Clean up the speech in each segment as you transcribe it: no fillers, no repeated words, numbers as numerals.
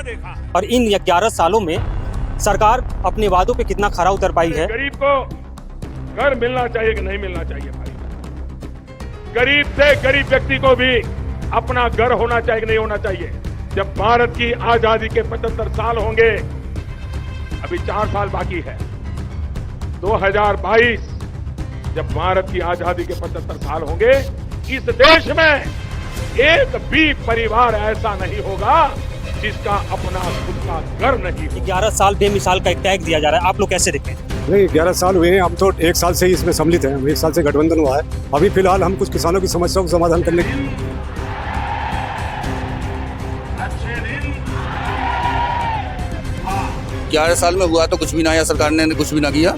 देखा। और इन 11 सालों में सरकार अपने वादों पे कितना खरा उतर पाई है। गरीब को घर मिलना चाहिए कि नहीं मिलना चाहिए भाई? गरीब से गरीब व्यक्ति को भी अपना घर होना चाहिए कि नहीं होना चाहिए? जब भारत की आजादी के 75 साल होंगे, अभी 4 साल बाकी है, 2022 जब भारत की आजादी के 75 साल होंगे, इस देश में एक भी परिवार ऐसा नहीं होगा जिसका अपना खुद का घर नहीं हो। 11 साल बेमिसाल का एक टैग दिया जा रहा है, आप लोग कैसे देखते हैं? नहीं, 11 साल हुए हैं, हम तो 1 साल से ही इसमें सम्मिलित हैं। 1 साल से गठबंधन हुआ है। अभी फिलहाल हम कुछ किसानों की समस्याओं को समाधान करने की 11 साल में हुआ तो कुछ भी ना, या सरकार ने कुछ भी ना किया।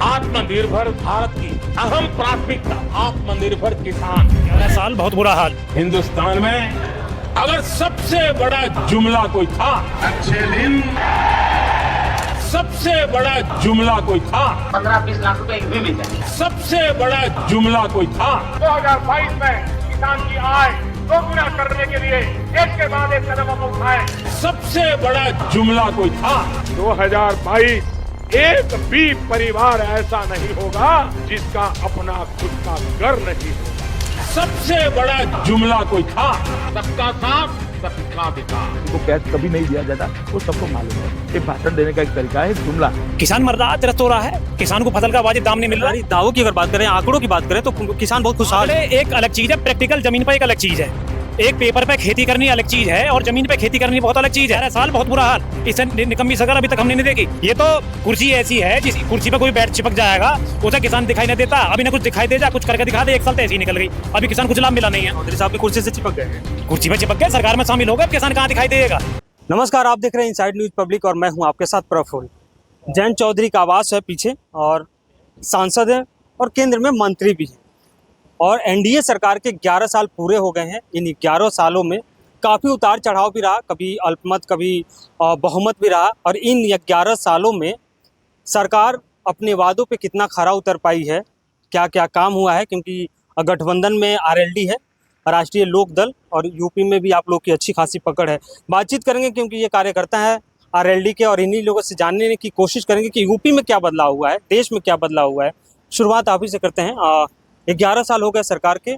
आत्मनिर्भर भारत की अहम प्राथमिकता आत्मनिर्भर किसान। 11 साल बहुत बुरा हाल। हिंदुस्तान में अगर सबसे बड़ा जुमला कोई था, अच्छे दिन, सबसे बड़ा जुमला कोई था, 15-20 लाख रुपए भी मिल जाए। सबसे बड़ा जुमला कोई था 2022 में किसान की आय दोगुना करने के लिए एक के बाद एक कदम हम उठाए। सबसे बड़ा जुमला कोई था 2022 एक भी परिवार ऐसा नहीं होगा जिसका अपना खुद का घर नहीं होगा। सबसे बड़ा जुमला कोई था, सबका साथ सबका विकास। उनको कैश कभी नहीं दिया जाता, वो सबको मालूम है। ये भाषण देने का एक तरीका है, जुमला। किसान मर रहा, त्रस्त हो रहा है, किसान को फसल का वाजिब दाम नहीं मिल रहा। दावों की अगर बात करें, आंकड़ों की बात करें तो किसान बहुत खुशहाल है। एक अलग चीज है, प्रैक्टिकल जमीन पर एक अलग चीज है। एक पेपर पे खेती करनी अलग चीज है और जमीन पे खेती करनी बहुत अलग चीज है। 11 साल बहुत बुरा हाल, इससे निकम्मी शक्ल अभी तक हमने नहीं देखी। ये तो कुर्सी ऐसी है जिस कुर्सी पे कोई बैठ चिपक जाएगा, उसे किसान दिखाई नहीं देता। अभी ना कुछ दिखाई दे जा, कुछ करके दिखा दे, 1 साल तो ऐसी निकल गई, अभी किसान कुछ लाभ मिला नहीं है। चौधरी साहब भी कुर्सी से चिपक गए, कुर्सी पे चिपक गए, सरकार में शामिल हो गए, किसान कहाँ दिखाई देगा। नमस्कार, आप देख रहे हैं इनसाइड न्यूज पब्लिक और मैं हूँ आपके साथ प्रफुल्ल। जयंत चौधरी का आवास है पीछे और सांसद है और केंद्र में मंत्री भी है और एनडीए सरकार के 11 साल पूरे हो गए हैं। इन 11 सालों में काफ़ी उतार चढ़ाव भी रहा, कभी अल्पमत कभी बहुमत भी रहा और इन 11 सालों में सरकार अपने वादों पे कितना खरा उतर पाई है, क्या क्या काम हुआ है। क्योंकि गठबंधन में आरएलडी है, राष्ट्रीय लोक दल, और यूपी में भी आप लोग की अच्छी खासी पकड़ है। बातचीत करेंगे क्योंकि ये कार्यकर्ता है आरएलडी के और इन्हीं लोगों से जानने की कोशिश करेंगे कि यूपी में क्या बदलाव हुआ है, देश में क्या बदलाव हुआ है। शुरुआत आप ही से करते हैं। 11 साल हो गए सरकार के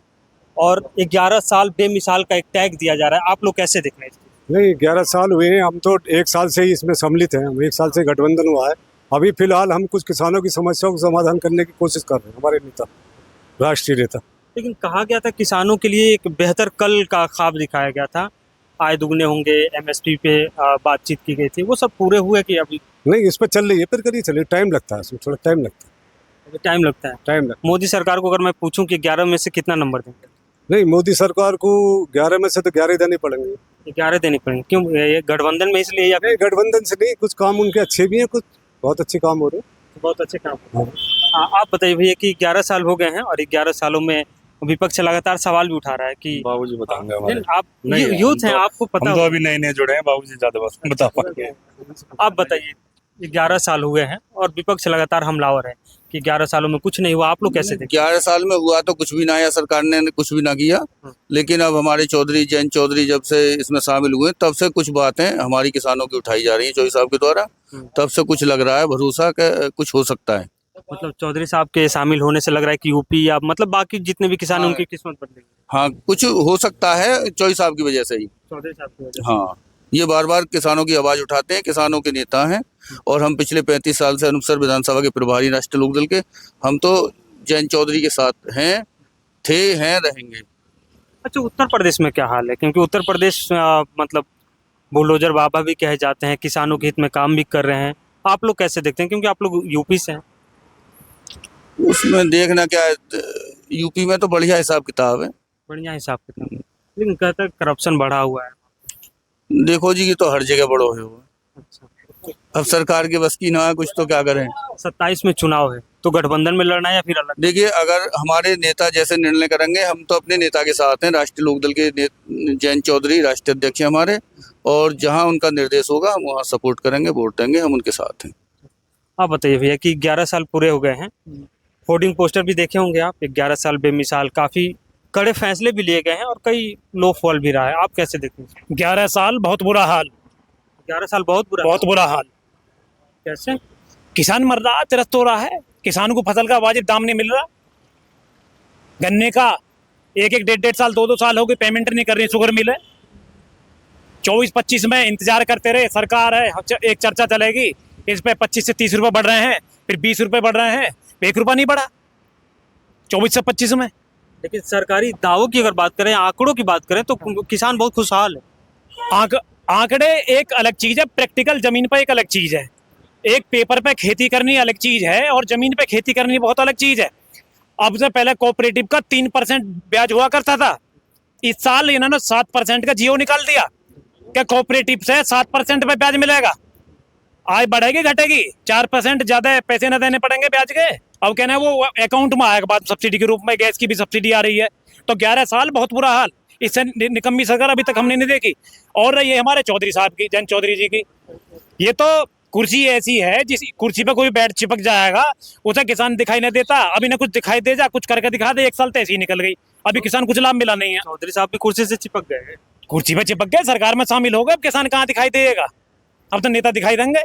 और 11 साल बेमिसाल का एक टैग दिया जा रहा है, आप लोग कैसे देख रहे हैं? नहीं, 11 साल हुए हैं, हम तो 1 साल से ही इसमें सम्मिलित हैं। 1 साल से गठबंधन हुआ है। अभी फिलहाल हम कुछ किसानों की समस्याओं को समाधान करने की कोशिश कर रहे हैं, हमारे नेता, राष्ट्रीय नेता। लेकिन कहा गया था किसानों के लिए एक बेहतर कल का ख्वाब दिखाया गया था, आय दुगने होंगे, एमएसपी पे बातचीत की गई थी, वो सब पूरे हुए कि अभी? नहीं, इस पर चल रही है, पर करिए चलिए, टाइम लगता है, इसमें थोड़ा टाइम लगता है। टाइम लगता है। मोदी सरकार को अगर मैं पूछूं कि 11 में से कितना नंबर देंगे? नहीं, मोदी सरकार को 11 में से तो 11 देने पड़ेंगे। 11 देने पड़ेंगे, क्यों? ये गठबंधन में इसलिए या नहीं, गठबंधन से नहीं, कुछ काम उनके अच्छे भी हैं, कुछ बहुत अच्छे काम हो रहे हैं। बहुत अच्छे काम हो रहे हैं। आप बताइए भैया कि 11 साल हो गए हैं और 11 सालों में विपक्ष लगातार सवाल भी उठा रहा है कि बाबूजी बताएंगे हमारे। आप यूथ हैं, आपको पता हम तो अभी नए नए जुड़े हैं, बाबूजी ज्यादा बता पाएंगे। आप बताइए, 11 साल हुए हैं और विपक्ष लगातार हमलावर है कि 11 सालों में कुछ नहीं हुआ, आप लोग कैसे देखते? 11 साल में हुआ तो कुछ भी ना, या सरकार ने कुछ भी ना किया। लेकिन अब हमारे चौधरी जयंत चौधरी जब से इसमें शामिल हुए तब से कुछ बातें हमारी किसानों की उठाई जा रही है चौधरी साहब के द्वारा। तब से कुछ लग रहा है भरोसा कि कुछ हो सकता है। मतलब चौधरी साहब के शामिल होने से लग रहा है कि यूपी या मतलब बाकी जितने भी किसान हैं उनकी किस्मत बदलेगी। हाँ, कुछ हो सकता है चौधरी साहब की वजह से ही। चौधरी साहब की वजह से। हाँ, ये बार बार किसानों की आवाज उठाते हैं, किसानों के नेता हैं और हम पिछले 35 साल से अनूपसर विधानसभा के प्रभारी राष्ट्रीय लोक दल के, हम तो जयंत चौधरी के साथ हैं, रहेंगे। अच्छा, उत्तर प्रदेश में क्या हाल है? क्योंकि उत्तर प्रदेश मतलब बुलडोजर बाबा भी कहे जाते हैं, किसानों के हित में काम भी कर रहे हैं, आप लोग कैसे देखते हैं? क्योंकि आप लोग यूपी से हैं। उसमें देखना क्या है, यूपी में तो बढ़िया हिसाब किताब है। बढ़िया हिसाब किताब, लेकिन कहता है करप्शन बढ़ा हुआ है। देखो जी, ये तो हर जगह बड़ो है। अच्छा, अब सरकार के बस की ना है, कुछ तो क्या करें। 27 में चुनाव है तो गठबंधन में लड़ना है या फिर अलग? देखिए, अगर हमारे नेता जैसे निर्णय करेंगे, हम तो अपने नेता के साथ हैं, राष्ट्रीय लोकदल के जयंत चौधरी राष्ट्रीय अध्यक्ष हैं हमारे, और जहां उनका निर्देश होगा हम वहां सपोर्ट करेंगे, वोट देंगे, हम उनके साथ हैं। आप बताइए भैया कि 11 साल पूरे हो गए हैं, होर्डिंग पोस्टर भी देखे होंगे आप, 11 साल बेमिसाल, काफ़ी कड़े फैसले भी लिए गए हैं और कई लो फॉल भी रहा है। आप कैसे देखते हैं? 11 साल बहुत बुरा हाल, 11 साल बहुत बुरा हाल। कैसे? किसान मर रहा, त्रस्त हो रहा है। किसान को फसल का वाजिब दाम नहीं मिल रहा। गन्ने का एक एक 1.5 साल 2-2 साल हो गए पेमेंट नहीं कर रही शुगर मिल है। 24-25 में इंतजार करते रहे, सरकार है, एक चर्चा चलेगी इस पे 25 से 30 रुपए बढ़ रहे हैं, फिर 20 रुपए बढ़ रहे हैं, 1 रुपया नहीं बढ़ा 24 से 25 में। लेकिन सरकारी दावों की अगर बात करें, आंकड़ों की बात करें तो किसान बहुत खुशहाल है। आंकड़े एक अलग चीज है, प्रैक्टिकल जमीन पर एक अलग चीज है। एक पेपर पे खेती करनी अलग चीज है और जमीन पे खेती करनी बहुत अलग चीज है। अब से पहले कोऑपरेटिव का 3% ब्याज हुआ करता था। इस साल इन्होंने 7% का जीओ निकाल दिया। क्या कोऑपरेटिव से 7% पे ब्याज मिलेगा? आय बढ़ेगी घटेगी? 4% ज्यादा पैसे न देने पड़ेंगे ब्याज के। अब कहना है वो अकाउंट में आएगा बाद सब्सिडी के रूप में, गैस की भी सब्सिडी आ रही है। तो 11 साल बहुत बुरा हाल। इससे निकम्मी सरकार अभी तक हमने नहीं देखी। और ये हमारे चौधरी साहब की, जयंत चौधरी जी की, ये तो कुर्सी ऐसी है जिस कुर्सी पे कोई बैठ चिपक जाएगा, उसे किसान दिखाई नहीं देता। अभी ना कुछ दिखाई दे जा, कुछ करके दिखा दे, 1 साल तो ऐसी ही निकल गई। अभी किसान कुछ लाभ मिला नहीं है। चौधरी साहब भी कुर्सी से चिपक गए, कुर्सी पे चिपक गए, सरकार में शामिल हो गए, अब किसान कहाँ दिखाई देगा? अब तो नेता दिखाई देंगे।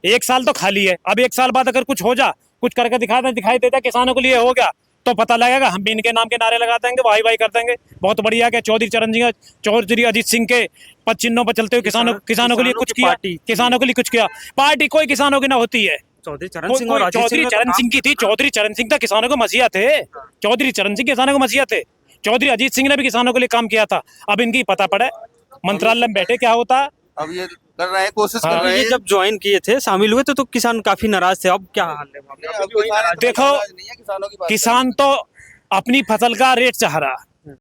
1 साल तो खाली है, अब 1 साल बाद अगर कुछ हो जा, कुछ करके दिखाई देता किसानों के लिए हो गया तो पता लगेगा। हम भी इनके नाम के नारे लगा देंगे, वाही वाही कर देंगे, बहुत बढ़िया के चौधरी अजीत सिंह के पद चिन्हों पर चलते हुए किसानों के लिए कुछ किया, किसानों के लिए कुछ किया। पार्टी कोई किसानों की ना होती है। चौधरी चरण सिंह और चौधरी चरण सिंह की थी। चौधरी चरण सिंह तो किसानों को मसीहा थे। चौधरी चरण सिंह किसानों को मसीहा थे। चौधरी अजीत सिंह ने भी किसानों के लिए काम किया था। अब इनकी पता पड़े, मंत्रालय में बैठे क्या होता। अब ये कर रहे हैं, कोशिश कर रहे ये हैं। जब ज्वाइन किए थे, शामिल हुए थे तो किसान काफी नाराज थे। अब क्या हाल है? देखो, किसान तो अपनी फसल का रेट चाह रहा,